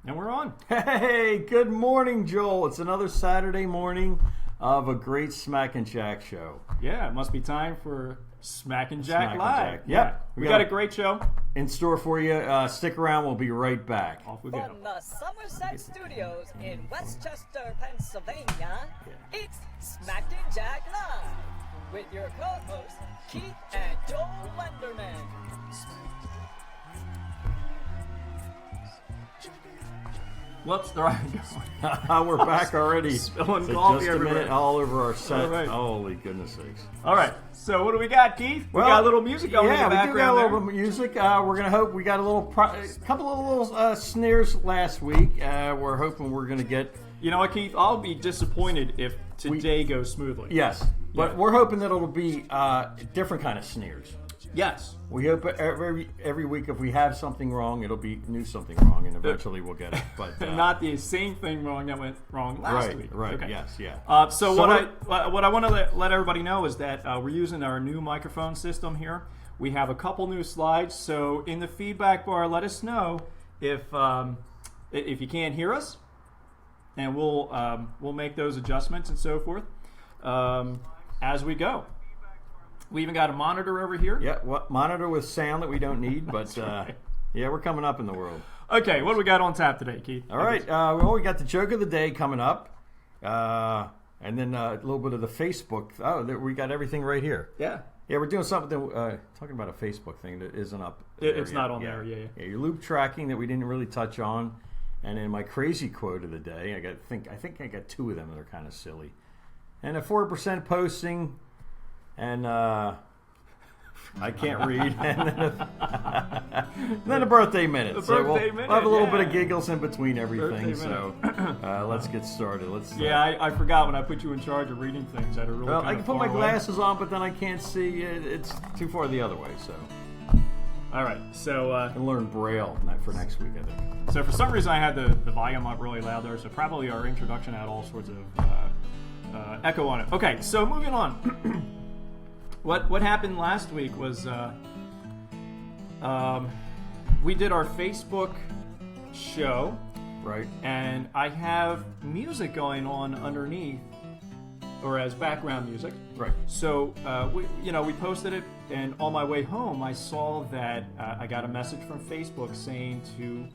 And we're on. Hey, good morning, Joel. It's another Saturday morning of a great Smack and Jack show. Yeah, it must be time for Smack and Jack Live. Yep. Yeah. We got a great show in store for you. Stick around. We'll be right back. Off we go. From the Somerset Studios in Westchester, Pennsylvania, it's Smack and Jack Live with your co-hosts Keith and Joel Lenderman. Whoops, there I go. We're back already. Spilling coffee just a everywhere. minute all over our set. All right. Holy goodness sakes. All right, so what do we got, Keith? We got a little music going in the background. Yeah, we do got a little bit of music. We're going to hope we got a couple of little snares last week. We're hoping we're going to get... You know what, Keith? I'll be disappointed if today goes smoothly. Yes, but we're hoping that it'll be different kind of snares. Yes. We hope every week if we have something wrong, it'll be something wrong, and eventually we'll get it. But not the same thing wrong that went wrong last week. Right. Okay. Yes. Yeah. So what I want to let everybody know is that we're using our new microphone system here. We have a couple new slides. So in the feedback bar, let us know if you can't hear us, and we'll make those adjustments and so forth as we go. We even got a monitor over here. Yeah, monitor with sound that we don't need, but yeah, we're coming up in the world. Okay, what do we got on tap today, Keith? All right, we got the joke of the day coming up, and then a little bit of the Facebook. Oh, we got everything right here. Yeah. Yeah, we're doing something, talking about a Facebook thing that isn't up there It's yet. not on there, yeah. Yeah, your loop tracking that we didn't really touch on, and then my crazy quote of the day, I think I got two of them that are kind of silly. And a 4% posting... And I can't read. And then a birthday minute. We'll have a little bit of giggles in between everything. So let's get started. I forgot when I put you in charge of reading things that are really. Well, I can put my glasses on, but then I can't see. It's too far the other way. So. All right. So. I can learn Braille for next week, I think. So for some reason I had the volume up really loud there. So probably our introduction had all sorts of echo on it. Okay. So moving on. What happened last week was we did our Facebook show, right? And I have music going on underneath, or as background music, right? So we posted it, and on my way home, I saw that I got a message from Facebook saying to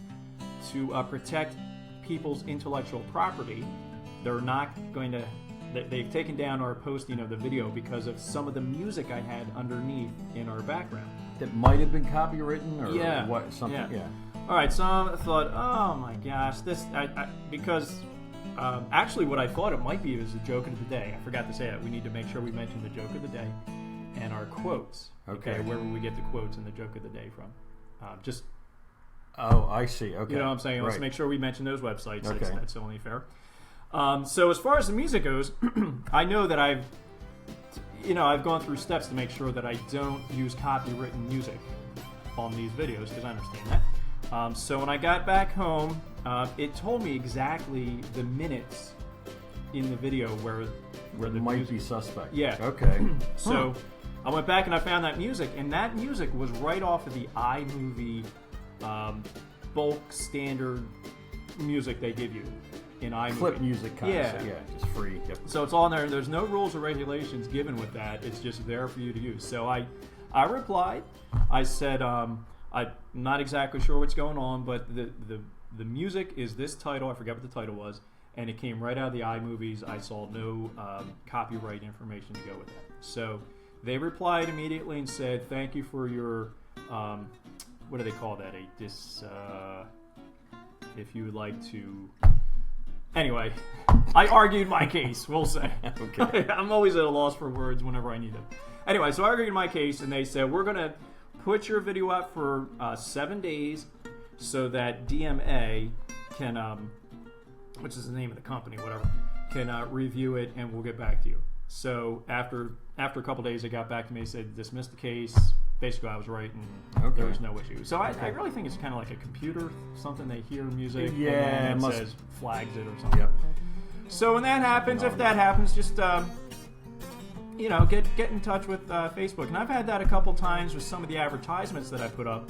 protect people's intellectual property, they're not going to. They've taken down our posting of the video because of some of the music I had underneath in our background. That might have been copywritten or what? Something. Yeah. All right, so I thought, oh my gosh, because actually what I thought it might be was the joke of the day. I forgot to say it. We need to make sure we mention the joke of the day and our quotes. Okay. Where would we get the quotes and the joke of the day from? Oh, I see. Okay. You know what I'm saying? Right. Let's make sure we mention those websites. Okay. That's only fair. So as far as the music goes, I know that I've gone through steps to make sure that I don't use copywritten music on these videos because I understand that. So when I got back home, it told me exactly the minutes in the video where the might music be suspect. Yeah. Okay. So I went back and I found that music, and that music was right off of the iMovie bulk standard music they give you. In iMovie. Clip music kind of, just free. Yep. So it's all in there. There's no rules or regulations given with that. It's just there for you to use. So I replied. I said, I'm not exactly sure what's going on, but the music is this title. I forget what the title was, and it came right out of the iMovies. I saw no copyright information to go with that. So they replied immediately and said, thank you for your, what do they call that? If you would like to... Anyway, I argued my case, we'll say. Okay. I'm always at a loss for words whenever I need them. Anyway, so I argued my case, and they said, we're going to put your video up for 7 days so that DMA can, which is the name of the company, whatever, can review it, and we'll get back to you. So after a couple days, they got back to me and said, dismiss the case. Basically, I was right, and there was no issue. So I really think it's kind of like a computer, something they hear music, and it says flags it or something. Yep. So when that happens, if that happens, just get in touch with Facebook. And I've had that a couple times with some of the advertisements that I put up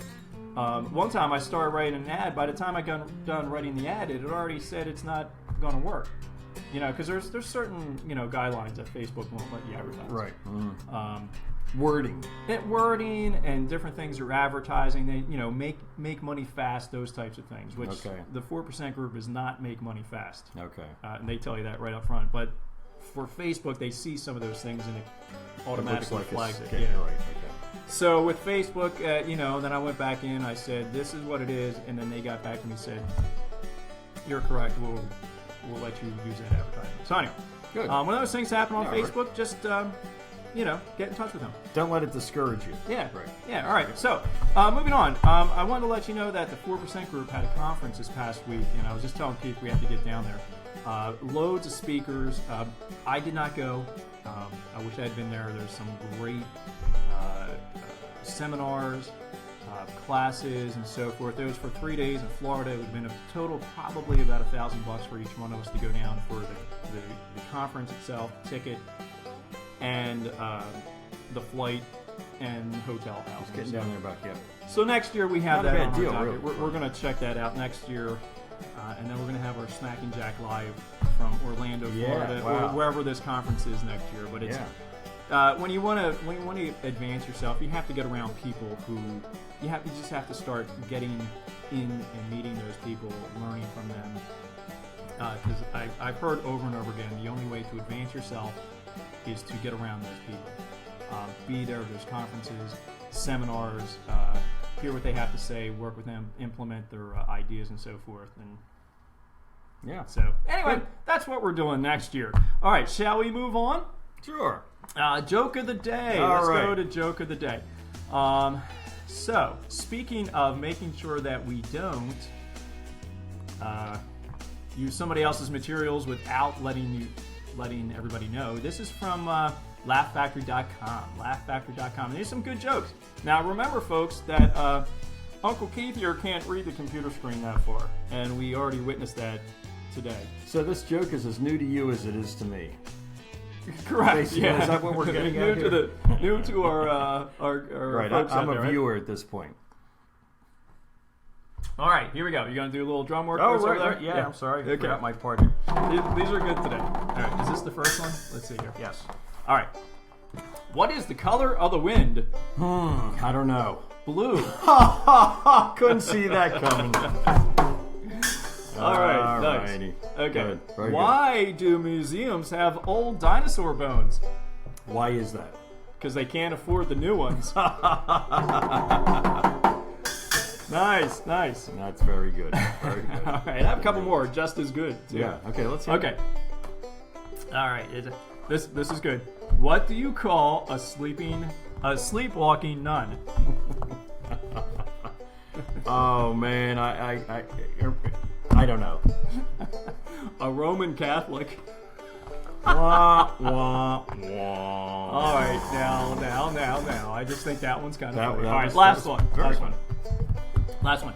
one time I started writing an ad. By the time I got done writing the ad, it had already said it's not going to work. Because there's certain guidelines that Facebook won't let you advertise. Right. Wording and different things are advertising. They make money fast, those types of things. Which the 4% group does not make money fast. Okay. And they tell you that right up front. But for Facebook, they see some of those things and it automatically flags it. Yeah. Right. Okay. So with Facebook, then I went back in. I said, "This is what it is," and then they got back to me and said, "You're correct. We'll let you use that advertising." So anyway, good. When those things happen on Facebook, right. just get in touch with them. Don't let it discourage you. Yeah. Right. Yeah. All right. So moving on. I wanted to let you know that the 4% group had a conference this past week, and I was just telling Keith we have to get down there. Loads of speakers. I did not go. I wish I had been there. There's some great seminars, classes, and so forth. It was for 3 days in Florida. It would have been a total probably about $1,000 for each one of us to go down for the conference itself, ticket, and the flight and hotel house. Getting down there back yet. So next year we have Not a that bad on deal, our really. docket. We're going to check that out next year. And then we're going to have our Smack and Jack Live from Orlando, Florida, wow. or wherever this conference is next year. But it's when you want to advance yourself, you have to get around people who you just have to start getting in and meeting those people, learning from them. Because I've heard over and over again, the only way to advance yourself is to get around those people. Be there at those conferences, seminars, hear what they have to say, work with them, implement their ideas and so forth. And so anyway, that's what we're doing next year. All right, shall we move on? Sure. Joke of the day. Let's go to joke of the day. So speaking of making sure that we don't use somebody else's materials without letting everybody know, this is from laughfactory.com. Laughfactory.com. And there's some good jokes. Now remember, folks, that Uncle Keith here can't read the computer screen that far, and we already witnessed that today. So this joke is as new to you as it is to me. Correct. Basically, Yeah. is that what we're getting at here? New to our right. folks I'm out a there, viewer at this point. All right, here we go. You gonna do a little drum work? Oh, over right. there? Yeah, I'm sorry. Okay. Forgot my part. These are good today. All right, is this the first one? Let's see here. Yes. All right. What is the color of the wind? I don't know. Blue. Couldn't see that coming. All right, nice. Alrighty. Okay. Good. Very Why do museums have old dinosaur bones? good. Why is that? Because they can't afford the new ones. Nice. That's very good. Very good. All right, I have a couple more just as good, too. Yeah. Okay. Let's hear Okay. All right. This is good. What do you call a sleepwalking nun? Oh man, I don't know. A Roman Catholic. Wah, wah, wah. All right, now. I just think that one's kind of funny. All right, was last very one. Last one.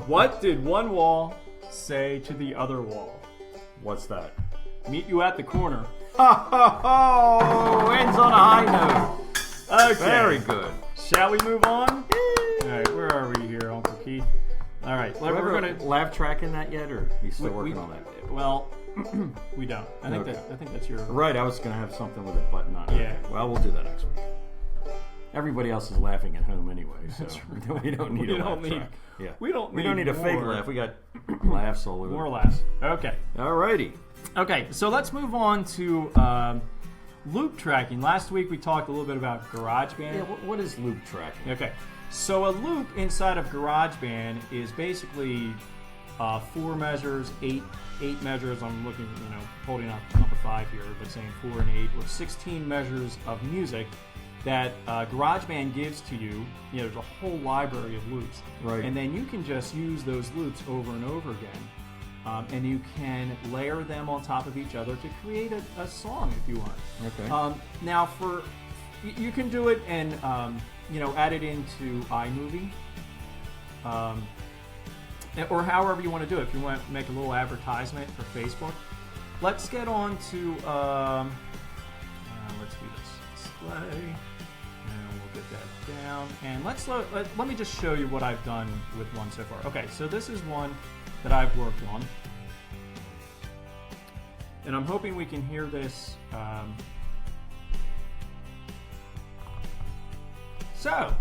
What did one wall say to the other wall? What's that? Meet you at the corner. Oh, ends on a high note. Okay. Very good. Shall we move on? All right, where are we here, Uncle Keith? All right, we're gonna laugh tracking that yet, or are you still working on that? Well, we don't. I think that's your Right, I was gonna have something with a button on it. Yeah. Okay. Well, we'll do that next week. Everybody else is laughing at home anyway, so we don't need a laugh track. Yeah. We don't need a fake more. laugh. We got laughs all over. More laughs. Okay. Alrighty. Okay, so let's move on to loop tracking. Last week we talked a little bit about GarageBand. Yeah, what is loop tracking? Okay, so a loop inside of GarageBand is basically 4 measures, 8 measures. I'm looking, holding up number 5 here, but saying 4 and 8, or 16 measures of music that GarageBand gives to you. There's a whole library of loops, right? And then you can just use those loops over and over again. And you can layer them on top of each other to create a song if you want. Okay. Now, you can do it and add it into iMovie, or however you want to do it. If you want to make a little advertisement for Facebook, let's get on to let's do this display, and we'll get that down. And let me just show you what I've done with one so far. Okay, so this is one that I've worked on. And I'm hoping we can hear this. So,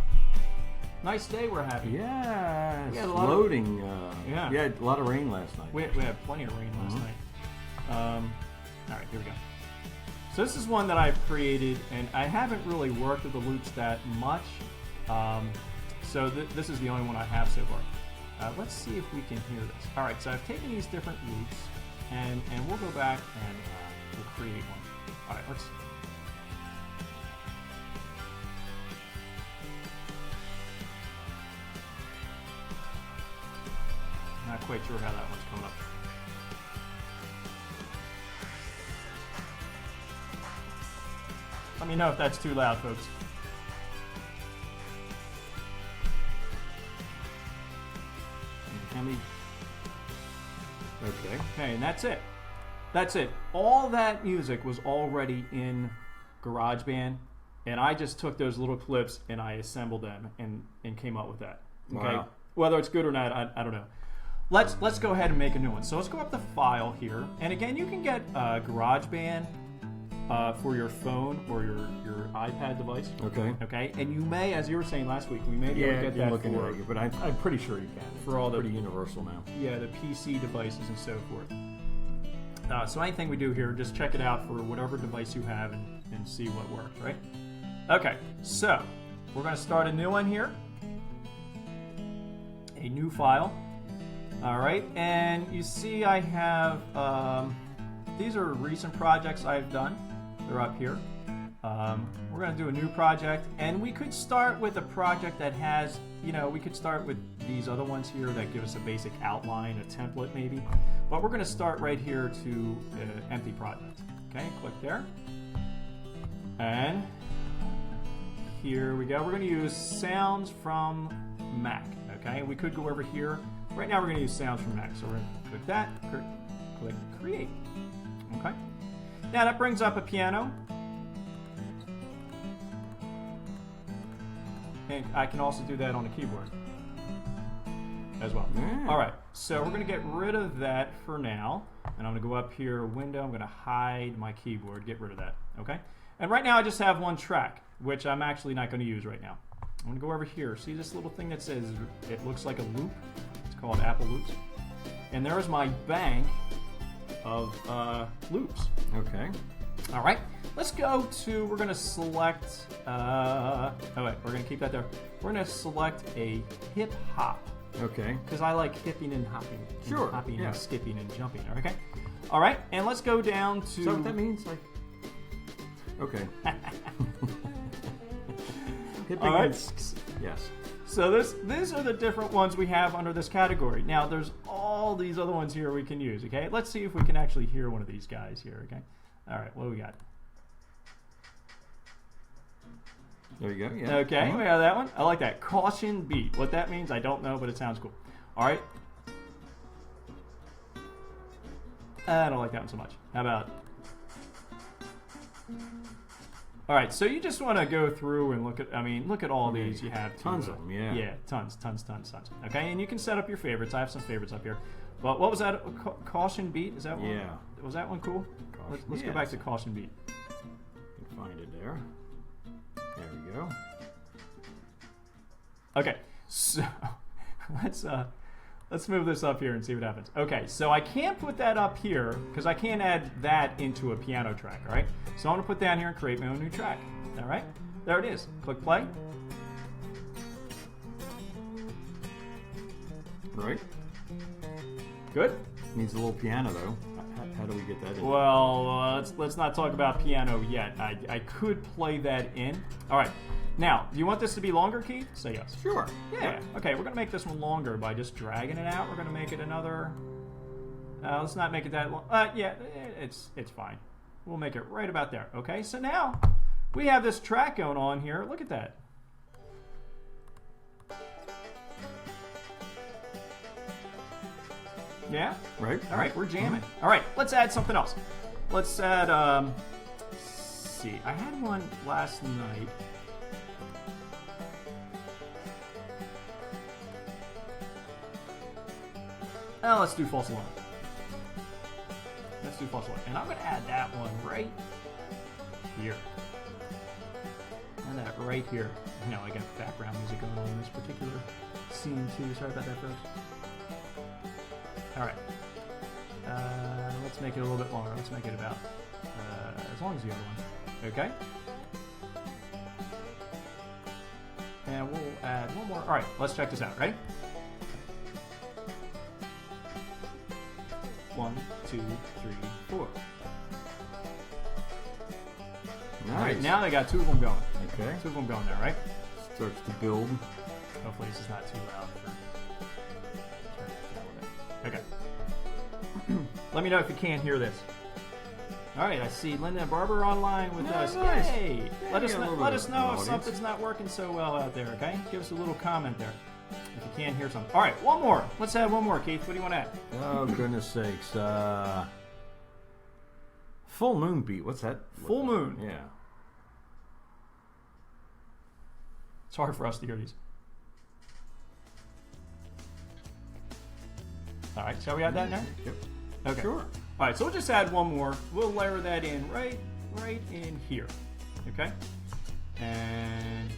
nice day we're having. Yeah, We it's had a lot of- loading. Yeah. We had a lot of rain last night. We had plenty of rain last night. All right, here we go. So this is one that I've created, and I haven't really worked with the loops that much. So this is the only one I have so far. Let's see if we can hear this. All right, so I've taken these different loops, and we'll go back and we'll create one. All right, let's. Not quite sure how that one's coming up. Let me know if that's too loud, folks. Okay. Okay, and that's it. That's it. All that music was already in GarageBand, and I just took those little clips and I assembled them and came up with that. Okay. Wow. Whether it's good or not, I don't know. Let's go ahead and make a new one. So let's go up to File here, and again, you can get GarageBand for your phone or your iPad device. Okay. Okay, and you may, as you were saying last week, we may be able to get that looking for, at it, but I'm pretty sure you can. for all the pretty universal now. yeah, the PC devices and so forth. So anything we do here, just check it out for whatever device you have and see what works, right? Okay, so we're going to start a new one here. A new file. All right, and you see I have, these are recent projects I've done. They're up here. We're going to do a new project, and we could start with a project that has, we could start with these other ones here that give us a basic outline, a template maybe. But we're going to start right here to empty project. Okay, click there. And here we go. We're going to use sounds from Mac. Okay, we could go over here. Right now we're going to use sounds from Mac. So we're going to click that, click create. Okay. Now that brings up a piano. And I can also do that on the keyboard as well. Yeah. All right, so we're going to get rid of that for now. And I'm going to go up here, window, I'm going to hide my keyboard, get rid of that, okay? And right now I just have one track, which I'm actually not going to use right now. I'm going to go over here. See this little thing that says, it looks like a loop? It's called Apple Loops. And there's my bank of loops. Okay. All right, let's go to, we're going to select, oh wait, we're going to keep that there. We're going to select a hip hop. Okay. Because I like hipping and hopping. And Sure, hopping yeah. and skipping and jumping, okay? All right, and let's go down to... Is that what that means? Like, okay. Hipping All right. Yes. So these are the different ones we have under this category. Now, there's all these other ones here we can use, okay? Let's see if we can actually hear one of these guys here, okay? All right, what do we got? There you go. Yeah. Okay, we have that one. I like that. Caution beat. What that means, I don't know, but it sounds cool. All right. I don't like that one so much. How about... All right, so you just want to go through and look at all these you have. Tons of them, yeah. Yeah, tons. Okay, and you can set up your favorites. I have some favorites up here. But what was that? Caution beat? Is that one? Yeah. Was that one cool? Let's go back to caution beat. You can find it there. There we go. Okay, so let's move this up here and see what happens. Okay, so I can't put that up here because I can't add that into a piano track, all right? So I'm going to put down here and create my own new track, all right? There it is. Click play. Right. Good. Needs a little piano though. How do we get that in? Well, let's not talk about piano yet. I could play that in. All right. Now, do you want this to be longer, Keith? Say yes. Sure. Yeah. Okay, we're going to make this one longer by just dragging it out. We're going to make it another... let's not make it that long. Yeah, it's fine. We'll make it right about there. Okay, so now we have this track going on here. Look at that. Yeah? Right. All right, we're jamming. All right, let's add something else. Let's add, let's see. I had one last night. let's do false alarm. Let's do false alarm. And I'm going to add that one right here. And that right here. You know, I got background music going on in this particular scene too. Sorry about that, folks. Alright. Let's make it a little bit longer. Let's make it about as long as the other one. Okay? And we'll add one more. Alright, let's check this out. Ready? 1, 2, 3, 4. Nice. Alright, now they got 2 of them going. Okay. 2 of them going there, right? Starts to build. Hopefully this is not too loud for... Okay. Let me know if you can't hear this. Alright, I see Linda and Barbara online with us. Nice. Yay! Let us know if audience. something's not working so well out there, okay? Give us a little comment there if you can't hear something. Alright, one more. Let's add one more, Keith. What do you want to add? Oh, goodness sakes. Full moon beat. What's that? Full moon. Yeah. It's hard for us to hear these. Alright, shall we add that in there? Yep. Okay. Sure. Alright, so we'll just add one more. We'll layer that in right in here. Okay? And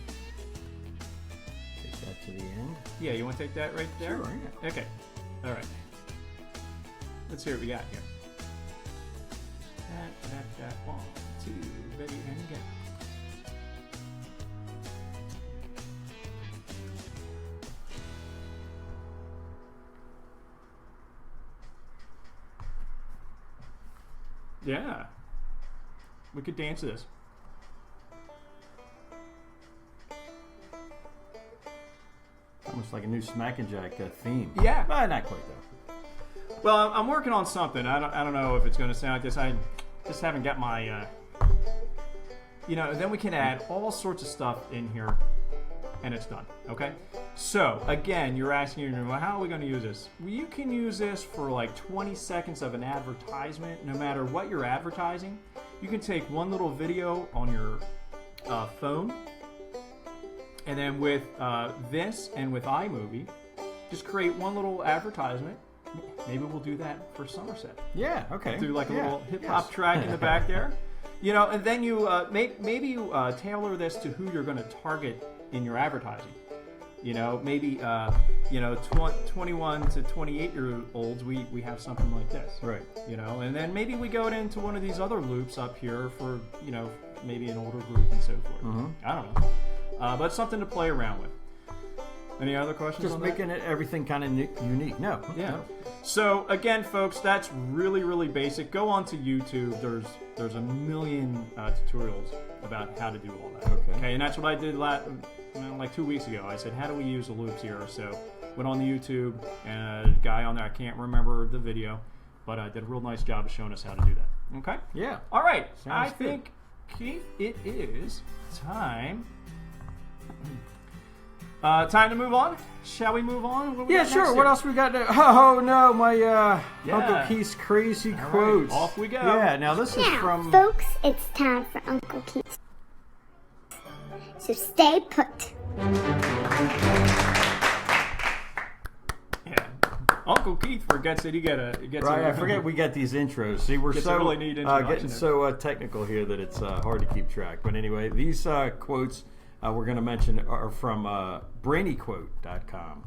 Take that to the end. yeah, you want to take that right there? Sure, yeah. Okay. Alright. Let's see what we got here. That, 1, 2, ready, and go. Yeah. We could dance to this. Almost like a new Smack and Jack theme. Yeah. Not quite though. Well, I'm working on something. I don't know if it's going to sound like this. I just haven't got my, you know, then we can add all sorts of stuff in here, and it's done, okay? So, again, you're asking, well, how are we going to use this? Well, you can use this for like 20 seconds of an advertisement, no matter what you're advertising. You can take one little video on your phone, and then with this and with iMovie, just create one little advertisement. Maybe we'll do that for Somerset. Yeah, okay. Do like a little hip-hop track in the back there. You know, and then you maybe you tailor this to who you're going to target in your advertising. You know, maybe you know, 21 to 28-year-olds, we have something like this. Right. You know, and then maybe we go into one of these other loops up here for, you know, maybe an older group and so forth. Mm-hmm. I don't know. But something to play around with. Any other questions Just on making that? everything kind of unique. No. Yeah. No. So again, folks, that's really basic. Go on to YouTube. There's a million tutorials about how to do all that. Okay. And that's what I did like 2 weeks ago. I said, how do we use the loops here? So went on the YouTube, and a guy on there, I can't remember the video, but I did a real nice job of showing us how to do that. Okay. Yeah. All right. Sounds I good. think, Keith, it is time. Time to move on. Shall we move on? What do we Yeah, got sure. next What here? else we got? Oh no, my Yeah. Uncle Keith's crazy All right, quotes. off we go. Yeah. Now this is Now, from. folks, it's time for Uncle Keith. So stay put. Yeah. Uncle Keith forgets that he gets Right, a, I forget we got these intros. See, we're Gets a so really neat introduction getting there. so technical here that it's hard to keep track. But anyway, these quotes we're going to mention are from brainyquote.com.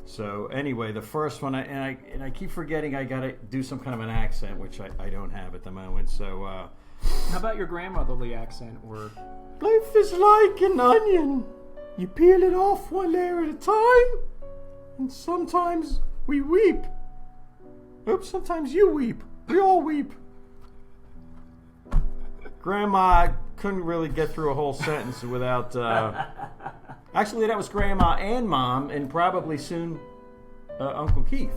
So anyway, the first one, and I keep forgetting I got to do some kind of an accent, which I don't have at the moment. So How about your grandmotherly accent? Or life is like an onion. You peel it off one layer at a time, and sometimes we weep. Oops, sometimes you weep. We all weep. Grandma couldn't really get through a whole sentence without... Actually, that was Grandma and Mom, and probably soon Uncle Keith.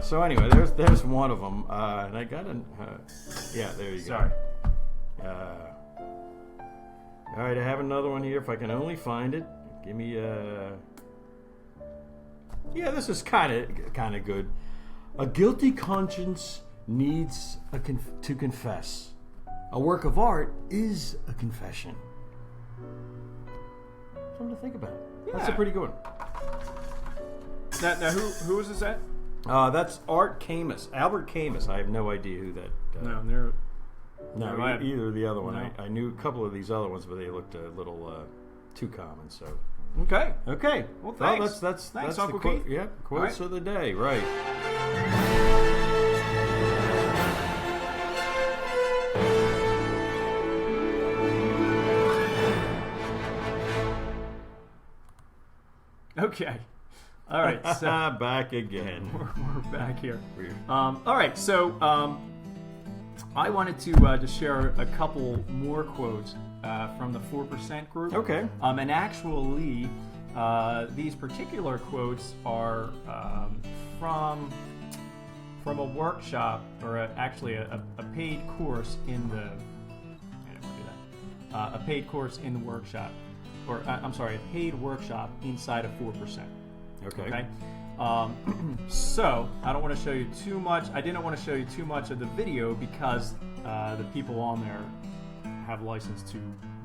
So anyway, there's one of them. And I got an... yeah, there you go. sorry. All right, I have another one here. If I can only find it, give me yeah, this is kind of good. A guilty conscience needs to confess. A work of art is a confession. Something to think about. That's a Yeah. pretty good one. Now who is this at? That's Art Camus. Albert Camus. I have no idea who that... No, they're... No, No, either the other one. no. I knew a couple of these other ones, but they looked a little too common. So Okay. okay, Well, thanks. That's Thanks, the Uncle quote. Keith. Yeah, quotes All of the day. Right. Okay. All right. So Back again. we're back here. Weird. All right. So I wanted to just share a couple more quotes from the 4% group. Okay. And actually, these particular quotes are from a workshop, or actually a paid course in the. I didn't want to do that. A paid course in the workshop, or I'm sorry, a paid workshop inside of 4%. Okay. So I don't want to show you too much. I didn't want to show you too much of the video because the people on there have license to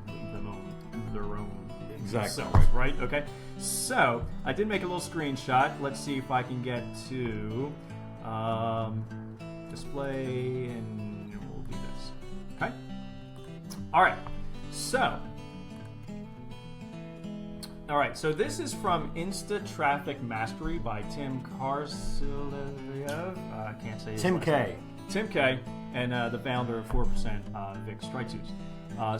leave them on their own Exactly. themselves, right? Okay. So I did make a little screenshot. Let's see if I can get to display, and we'll do this. Okay. All right. So. All right, so this is from Insta Traffic Mastery by Tim Karsiliev. I can't say his Tim last K. name. Tim K, and the founder of 4%, Vick Strizheus.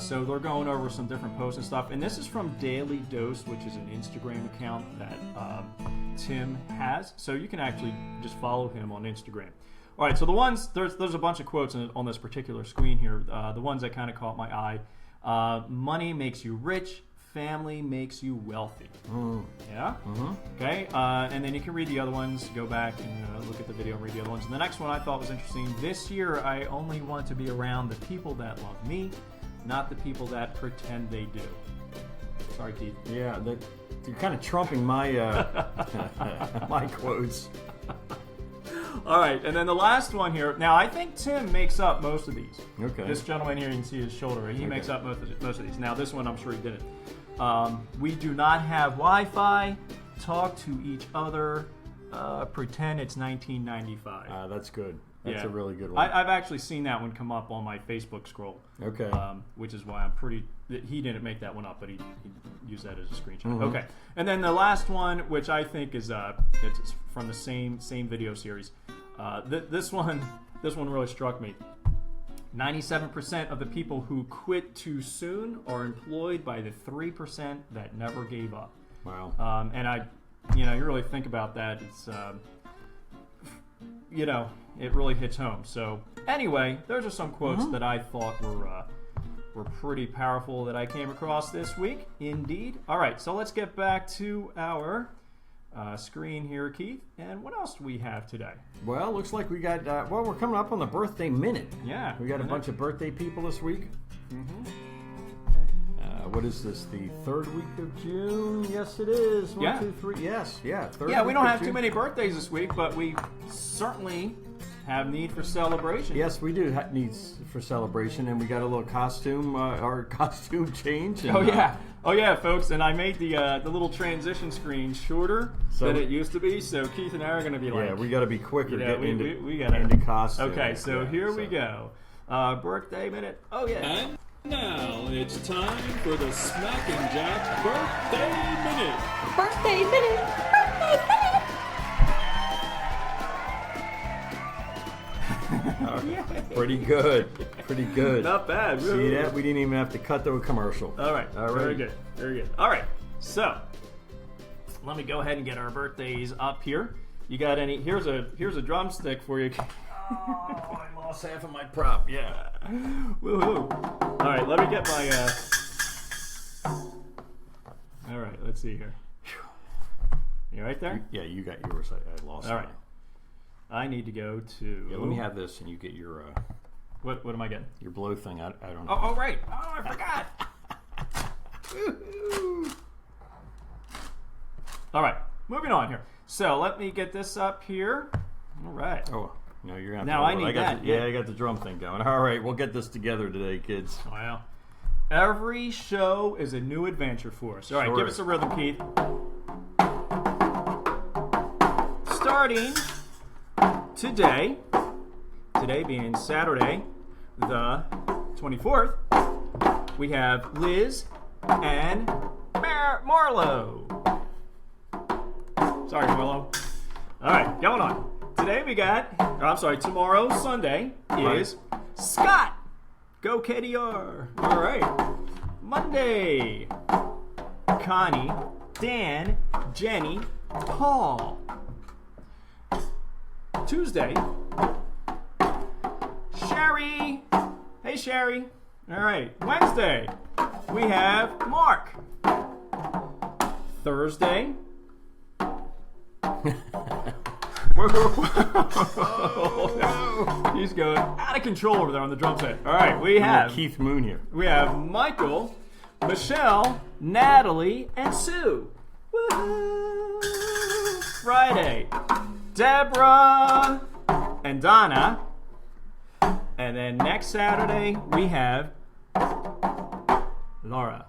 So they're going over some different posts and stuff. And this is from Daily Dose, which is an Instagram account that Tim has. So you can actually just follow him on Instagram. All right, so the ones, there's a bunch of quotes on this particular screen here. The ones that kind of caught my eye. Money makes you rich. Family makes you wealthy. Yeah? Mm-hmm. Okay, and then you can read the other ones. Go back and look at the video and read the other ones. And the next one I thought was interesting. This year, I only want to be around the people that love me, not the people that pretend they do. Sorry, Keith. Yeah, you're kind of trumping my my quotes. All right, and then the last one here. Now, I think Tim makes up most of these. Okay. This gentleman here, you can see his shoulder. He makes up most of these. Now, this one, I'm sure he didn't. We do not have Wi-Fi. Talk to each other. Pretend it's 1995. That's good. That's a really good one. I've actually seen that one come up on my Facebook scroll. Okay. Which is why I'm pretty. He didn't make that one up, but he used that as a screenshot. Mm-hmm. Okay, and then the last one, which I think is it's from the same video series. This one really struck me. 97% of the people who quit too soon are employed by the 3% that never gave up. Wow. And you really think about that. It's it really hits home. So anyway, those are some quotes that I thought were pretty powerful that I came across this week. Indeed. All right, so let's get back to our screen here, Keith. And what else do we have today? Well, looks like we got. We're coming up on the birthday minute. Yeah, we got a bunch of birthday people this week. Mm-hmm. What is this? The third week of June? Yes, it is. One, 2, 3. Yes, yeah. Third Yeah, we week don't of have June. too many birthdays this week, but we certainly have need for celebration. Yes, we do have needs for celebration, and we got a little costume, our costume change. And, Oh yeah, folks, and I made the little transition screen shorter than it used to be, so Keith and I are going to be like... Yeah, we got to be quicker getting into costume. Okay, so here we go. Birthday minute. Oh yeah. And now it's time for the Smack and Jack Birthday Minute. Birthday minute! Birthday minute! Pretty good. Pretty good. Not bad. See that? We didn't even have to cut to a commercial. All right. Very good. Very good. All right. So let me go ahead and get our birthdays up here. You got any? Here's a drumstick for you. Oh, I lost half of my prop. Yeah. Woohoo! All right. Let me get my. All right. Let's see here. You right there? Yeah, you got yours. I lost. All right. I need to go to. Yeah, let me have this, and you get your. What am I getting? Your blow thing. I don't know. Oh, right. Oh, I forgot. All right. Moving on here. So let me get this up here. All right. Oh, no, you're gonna. Now I need that. I got the drum thing going. All right, we'll get this together today, kids. Wow. Every show is a new adventure for us. All right, Sure. give us a rhythm, Keith. Starting today being Saturday, the 24th, we have Liz and Marlo. Sorry, Marlo. All right, going on. Today we got, tomorrow, Sunday, is Scott. Go KDR. All right. Monday, Connie, Dan, Jenny, Paul. Tuesday, Sherry. Hey, Sherry. All right. Wednesday, we have Mark. Thursday. He's going out of control over there on the drum set. All right, we have Keith Moon here. We have Michael, Michelle, Natalie, and Sue. Woo-hoo. Friday, Deborah and Donna. And then next Saturday, we have Laura.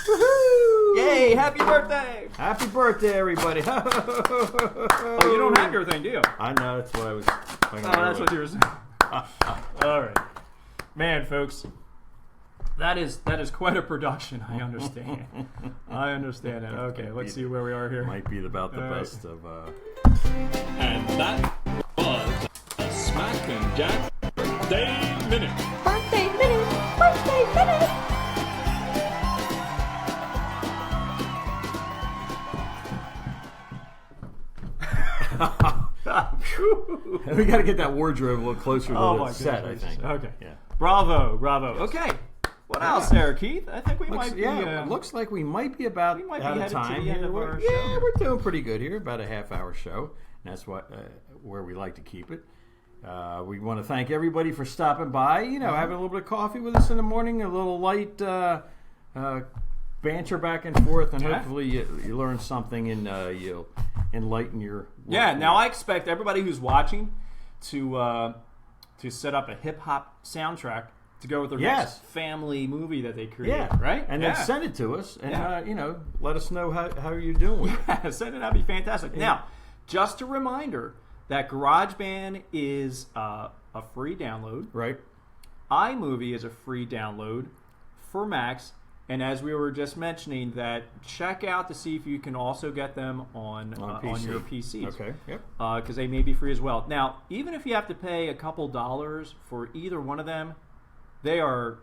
Woohoo! Yay, happy birthday! Happy birthday, everybody. Oh, you don't have your thing, do you? I know, that's what I was thinking. Oh, that's what you were saying. All right. Man, folks, that is quite a production, I understand. I understand it. Okay, let's see where we are here. Might be about the best of... And that was a Smack and Jack Birthday Minute. Birthday minute! Birthday minute! We got to get that wardrobe a little closer to the my set, goodness. I think. Okay. Yeah. Bravo. Okay. What else there, Keith? I think we might be... looks like we might be about might be out of headed to time the end here. of our Yeah, show. we're doing pretty good here. About a half-hour show. And that's where we like to keep it. We want to thank everybody for stopping by. You know, having a little bit of coffee with us in the morning, a little light banter back and forth, and hopefully you learn something and you'll enlighten your work. Yeah, now I expect everybody who's watching to set up a hip-hop soundtrack to go with their next family movie that they create, right? And then send it to us, and let us know how you're doing. Yeah, send it. That'd be fantastic. Yeah. Now, just a reminder that GarageBand is a free download. Right. iMovie is a free download for Macs. And as we were just mentioning, that check out to see if you can also get them on your PCs. Okay. Yep. Because they may be free as well. Now, even if you have to pay a couple dollars for either one of them, they're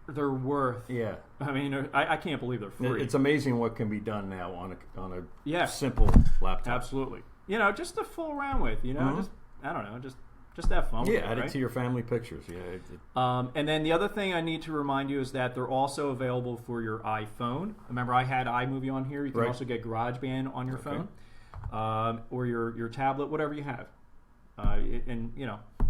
worth. Yeah. I mean, I can't believe they're free. It's amazing what can be done now on a simple laptop. Absolutely. Just to fool around with. Just I don't know. Just have fun with it, add it right? to your family pictures. Yeah. And then the other thing I need to remind you is that they're also available for your iPhone. Remember, I had iMovie on here. You can also get GarageBand on your phone or your tablet, whatever you have. And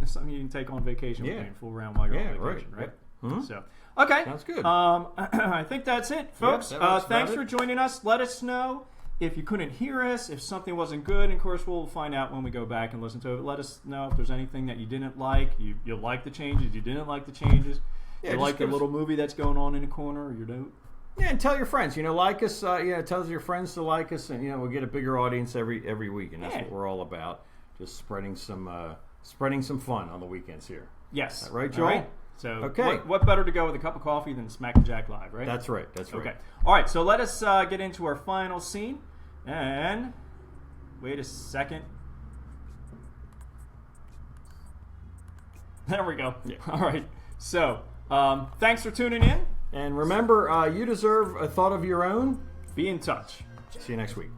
it's something you can take on vacation with and fool around while you're on vacation, right? Mm-hmm. So, okay. Sounds good. I think that's it, folks. Thanks for it. joining us. Let us know if you couldn't hear us, if something wasn't good. And of course, we'll find out when we go back and listen to it. Let us know if there's anything that you didn't like. You like the changes. You didn't like the changes. You like the little movie that's going on in the corner, or you don't. Yeah, and tell your friends. Like us. Tell your friends to like us, and we'll get a bigger audience every week, and that's what we're all about. Just spreading some fun on the weekends here. Yes. Right, Joel? All right. So, what better to go with a cup of coffee than Smack and Jack Live, right? That's right. Okay. All right. So let us get into our final scene. And wait a second. There we go. Yeah. All right. So thanks for tuning in. And remember, you deserve a thought of your own. Be in touch. See you next week.